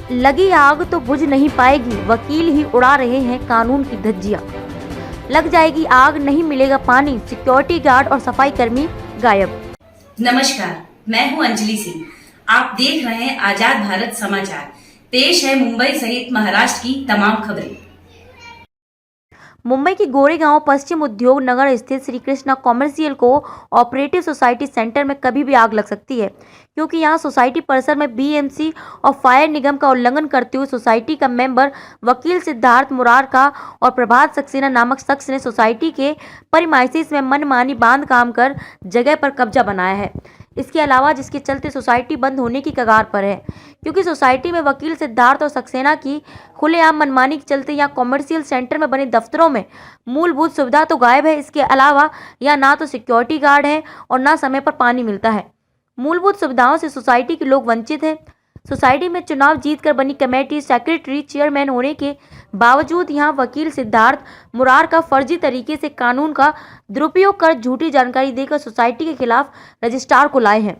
लगी आग तो बुझ नहीं पाएगी, वकील ही उड़ा रहे हैं कानून की धज्जियां। लग जाएगी आग, नहीं मिलेगा पानी, सिक्योरिटी गार्ड और सफाई कर्मी गायब। नमस्कार, मैं हूं अंजलि सिंह। आप देख रहे हैं आजाद भारत समाचार। पेश है मुंबई सहित महाराष्ट्र की तमाम खबरें। मुंबई के गोरेगांव पश्चिम उद्योग नगर स्थित Shri Krishna commercial co operative society centre में कभी भी आग लग सकती है, क्योंकि यहां सोसाइटी परिसर में बीएमसी और फायर निगम का उल्लंघन करते हुए सोसाइटी का मेंबर वकील सिद्धार्थ मुरारका और प्रभात सक्सेना नामक शख्स ने सोसाइटी के प्रीमाइसेस में मनमानी बांध काम कर जगह पर कब्जा बनाया है। इसके अलावा जिसके चलते सोसाइटी बंद होने की कगार पर है, क्योंकि सोसाइटी में वकील सिद्धार्थ और सक्सेना की खुलेआम मनमानी के चलते यहाँ कॉमर्शियल सेंटर में बने दफ्तरों में मूलभूत सुविधा तो गायब है। इसके अलावा यहाँ ना तो सिक्योरिटी गार्ड है और ना समय पर पानी मिलता है। मूलभूत सुविधाओं से सोसाइटी के लोग वंचित हैं। सोसाइटी में चुनाव जीतकर बनी कमेटी सेक्रेटरी चेयरमैन होने के बावजूद यहां वकील सिद्धार्थ मुरार का फर्जी तरीके से कानून का दुरुपयोग कर झूठी जानकारी देकर सोसाइटी के खिलाफ रजिस्ट्रार को लाए हैं,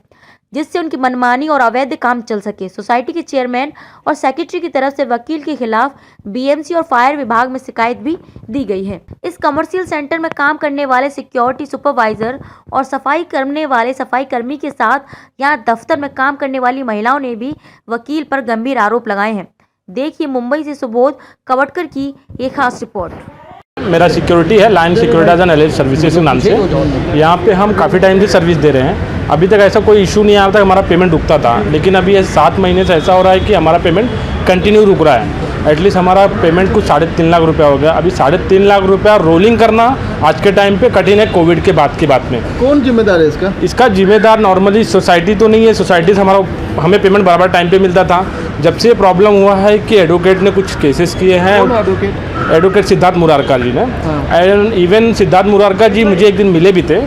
जिससे उनकी मनमानी और अवैध काम चल सके। सोसाइटी के चेयरमैन और सेक्रेटरी की तरफ से वकील के खिलाफ बीएमसी और फायर विभाग में शिकायत भी दी गई है। इस कमर्शियल सेंटर में काम करने वाले सिक्योरिटी सुपरवाइजर और सफाई करने वाले सफाई कर्मी के साथ यहाँ दफ्तर में काम करने वाली महिलाओं ने भी वकील पर गंभीर आरोप लगाए हैं। देखिए मुंबई से सुबोध कवटकर की एक खास रिपोर्ट। मेरा सिक्योरिटी है, line security and L services के नाम से। यहाँ पे हम काफ़ी टाइम से सर्विस दे रहे हैं। अभी तक ऐसा कोई इशू नहीं आया था, हमारा पेमेंट रुकता था, लेकिन अभी ये 7 महीने से ऐसा हो रहा है कि हमारा पेमेंट कंटिन्यू रुक रहा है। एटलीस्ट हमारा पेमेंट कुछ 3.5 लाख रुपया हो गया। अभी 3.5 लाख रुपया रोलिंग करना आज के टाइम पे कठिन है, कोविड के बाद की बात में। कौन जिम्मेदार है इसका? इसका जिम्मेदार नॉर्मली सोसाइटी तो नहीं है। सोसाइटी से हमें पेमेंट बराबर टाइम पे मिलता था। जब से प्रॉब्लम हुआ है कि एडवोकेट ने कुछ केसेस किए हैं। एडवोकेट सिद्धार्थ मुरारका जी ने। एंड इवन सिद्धार्थ मुरारका जी मुझे एक दिन मिले भी थे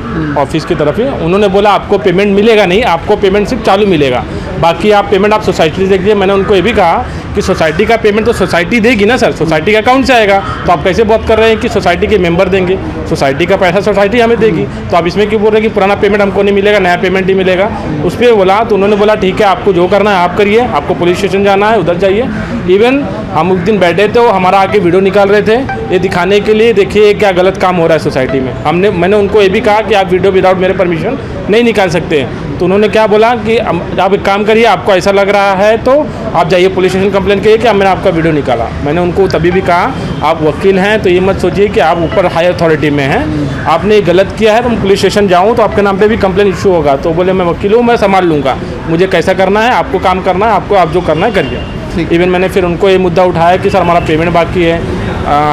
ऑफिस की तरफ ही। उन्होंने बोला आपको पेमेंट मिलेगा नहीं, आपको पेमेंट सिर्फ चालू मिलेगा, बाकी आप पेमेंट आप सोसाइटी से देखिए। मैंने उनको ये भी कहा कि सोसाइटी का पेमेंट तो सोसाइटी देगी ना सर, सोसाइटी का अकाउंट से आएगा, तो आप कैसे बात कर रहे हैं कि सोसाइटी के मेंबर देंगे? सोसाइटी का पैसा सोसाइटी हमें देगी, तो आप इसमें क्यों बोल रहे हैं कि पुराना पेमेंट हमको नहीं मिलेगा, नया पेमेंट ही मिलेगा? उस पर बोला तो उन्होंने बोला ठीक है, आपको जो करना है आप करिए, आपको पुलिस स्टेशन जाना है उधर जाइए। इवन हम उस दिन बैठे थे, हमारा आके वीडियो निकाल रहे थे ये दिखाने के लिए, देखिए क्या गलत काम हो रहा है सोसाइटी में। मैंने उनको ये भी कहा कि आप वीडियो विदाउट मेरे परमिशन नहीं निकाल सकते। तो उन्होंने क्या बोला कि आप एक काम करिए, आपको ऐसा लग रहा है तो आप जाइए पुलिस स्टेशन कंप्लेंट करिए कि मैंने आपका वीडियो निकाला। मैंने उनको तभी भी कहा आप वकील हैं तो ये मत सोचिए कि आप ऊपर हाई अथॉरिटी में हैं, आपने ये गलत किया है तो मैं पुलिस स्टेशन जाऊँ तो आपके नाम पे भी कंप्लेंट इशू होगा। तो बोले मैं वकील हूँ, मैं संभाल लूँगा, मुझे कैसा करना है, आपको काम करना है, आपको आप जो करना है करिए। इवन मैंने फिर उनको ये मुद्दा उठाया कि सर हमारा पेमेंट बाकी है,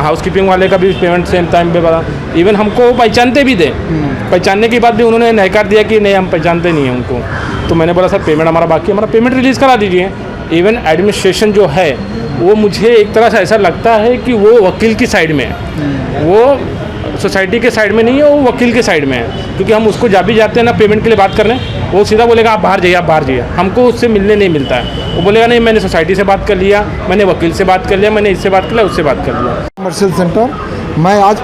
हाउसकीपिंग वाले का भी पेमेंट सेम टाइम पे बता। इवन हमको पहचानते भी थे, पहचानने के बाद भी उन्होंने नकार दिया कि नहीं हम पहचानते नहीं हैं उनको। तो मैंने बोला सर पेमेंट हमारा बाकी है, हमारा पेमेंट रिलीज़ करा दीजिए। इवन एडमिनिस्ट्रेशन जो है वो मुझे एक तरह से ऐसा लगता है कि वो वकील की साइड में है, वो सोसाइटी के साइड में नहीं है, वो वकील के साइड में है। क्योंकि हम उसको जब भी जाते हैं ना पेमेंट के लिए बात करने, वो सीधा बोलेगा आप बाहर जाइए, आप बाहर जाइए, हमको उससे मिलने नहीं मिलता है। वो बोलेगा नहीं मैंने सोसाइटी से बात कर लिया, मैंने वकील से बात कर लिया, मैंने इससे बात कर लिया, उससे बात कर लिया। कमर्शियल सेंटर मैं आज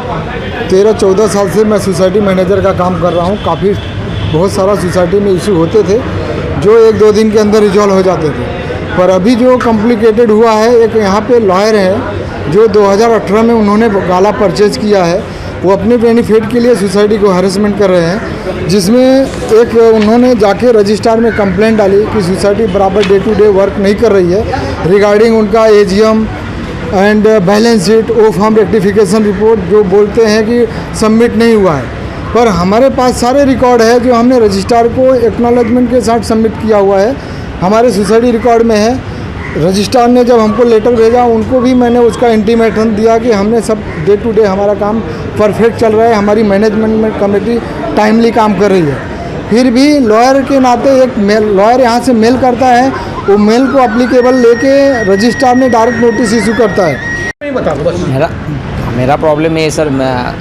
13-14 साल से मैं सोसाइटी मैनेजर का काम कर रहा हूँ। काफ़ी बहुत सारा सोसाइटी में इशू होते थे जो 1-2 दिन के अंदर रिजॉल्व हो जाते थे। पर अभी जो कॉम्प्लिकेटेड हुआ है, एक यहाँ पे लॉयर है जो 2018 में उन्होंने गाला परचेज किया है, वो अपने बेनिफिट के लिए सोसाइटी को हैरेसमेंट कर रहे हैं, जिसमें एक उन्होंने जाके रजिस्ट्रार में कंप्लेंट डाली कि सोसाइटी बराबर डे टू डे वर्क नहीं कर रही है रिगार्डिंग उनका AGM and balance sheet O form rectification report जो बोलते हैं कि सबमिट नहीं हुआ है। पर हमारे पास सारे रिकॉर्ड है जो हमने रजिस्ट्रार को एक्नॉलेजमेंट के साथ सबमिट किया हुआ है, हमारे सोसाइटी रिकॉर्ड में है। रजिस्ट्रार ने जब हमको लेटर भेजा उनको भी मैंने उसका इंटीमेशन दिया कि हमने सब डे टू डे हमारा काम परफेक्ट चल रहा है, हमारी मैनेजमेंट कमेटी टाइमली काम कर रही है। फिर भी लॉयर के नाते एक लॉयर यहाँ से मेल करता है, वो मेल को अप्लीकेबल लेके रजिस्ट्रार ने डायरेक्ट नोटिस इशू करता है। मेरा प्रॉब्लम ये है सर,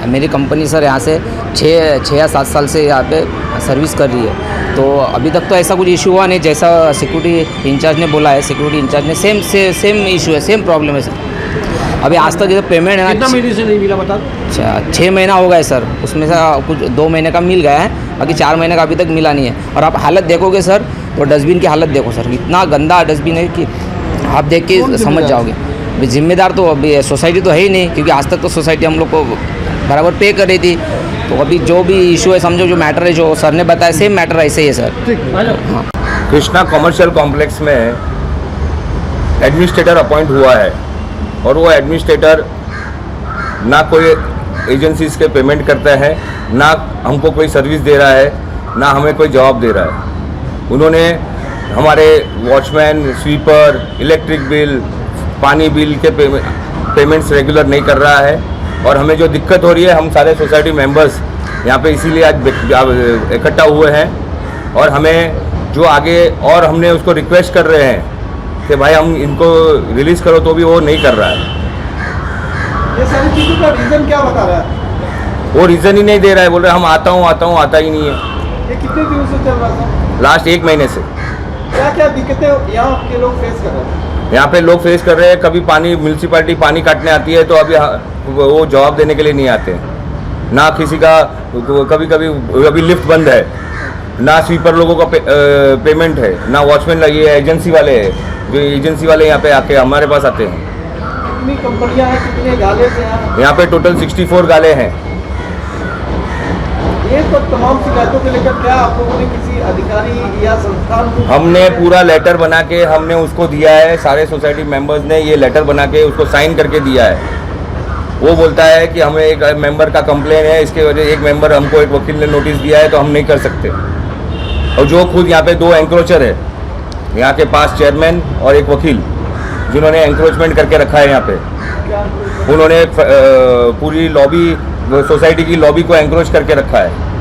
मेरी कंपनी सर यहाँ से 6 या 7 साल से यहाँ पे सर्विस कर रही है। तो अभी तक तो ऐसा कुछ इशू हुआ नहीं, जैसा सिक्योरिटी इंचार्ज ने बोला है, सिक्योरिटी इंचार्ज ने सेम इशू है, सेम प्रॉब्लम है सर। अभी आज तक जैसे पेमेंट है ना, कितना महीने से नहीं मिला बता? 6 महीना हो गया है सर, उसमें से कुछ 2 महीने का मिल गया है, बाकी 4 महीने का अभी तक मिला नहीं है। और आप हालत देखोगे सर तो डस्टबिन की हालत देखो सर, इतना गंदा डस्टबिन है कि आप देख के कौन समझ जिम्मेदार? जाओगे। अभी जिम्मेदार तो अभी सोसाइटी तो है ही नहीं, क्योंकि आज तक तो सोसाइटी हम लोग को बराबर पे कर रही थी। तो अभी जो भी इशू है, समझो जो मैटर है, जो सर ने बताया सेम मैटर ऐसे ही है सर। ठीक है। कृष्णा कमर्शियल कॉम्प्लेक्स में एडमिनिस्ट्रेटर अपॉइंट हुआ है और वो एडमिनिस्ट्रेटर ना कोई एजेंसीज के पेमेंट करता है, ना हमको कोई सर्विस दे रहा है, ना हमें कोई जवाब दे रहा है। उन्होंने हमारे वॉचमैन, स्वीपर, इलेक्ट्रिक बिल, पानी बिल के पेमेंट्स रेगुलर नहीं कर रहा है। और हमें जो दिक्कत हो रही है, हम सारे सोसाइटी मेंबर्स यहाँ पे इसीलिए आज इकट्ठा हुए हैं और हमें जो आगे और हमने उसको रिक्वेस्ट कर रहे हैं कि भाई हम इनको रिलीज़ करो, तो भी वो नहीं कर रहा है। ये सारी चीज़ों का रीज़न क्या बता रहा है? वो रीज़न ही नहीं दे रहा है, बोल रहे हम आता हूँ, आता ही नहीं है। ये कितने दिनों से चल रहा था? लास्ट 1 महीने से क्या क्या दिक्कतें यहाँ के लोग फेस कर रहे हैं? यहाँ पे लोग फेस कर रहे हैं। कभी पानी म्यूनसिपैलिटी पानी काटने आती है तो अभी वो जवाब देने के लिए नहीं आते हैं। ना किसी का कभी अभी लिफ्ट बंद है, ना स्वीपर लोगों का पेमेंट है, ना वॉचमैन ये एजेंसी वाले हैं, जो एजेंसी वाले यहाँ पे आके हमारे पास आते हैं। कितनी कंपनियां हैं, कितने गाले से हैं? यहाँ पे टोटल 64 गाले हैं। ये तो तमाम शिकायतों को लेकर क्या आप लोगों ने किसी अधिकारी या संस्थान को? हमने पूरा लेटर बना के हमने उसको दिया है, सारे सोसाइटी मेंबर्स ने ये लेटर बना के उसको साइन करके दिया है। वो बोलता है कि हमें एक मेंबर का कंप्लेन है, इसके वजह एक मेंबर हमको एक वकील ने नोटिस दिया है तो हम नहीं कर सकते। और जो खुद यहाँ पे 2 एंक्रोचर है, यहाँ के पास चेयरमैन और एक वकील, जिन्होंने एंक्रोचमेंट करके रखा है यहाँ पे, उन्होंने पूरी लॉबी सोसाइटी की लॉबी को एंक्रोच करके रखा है।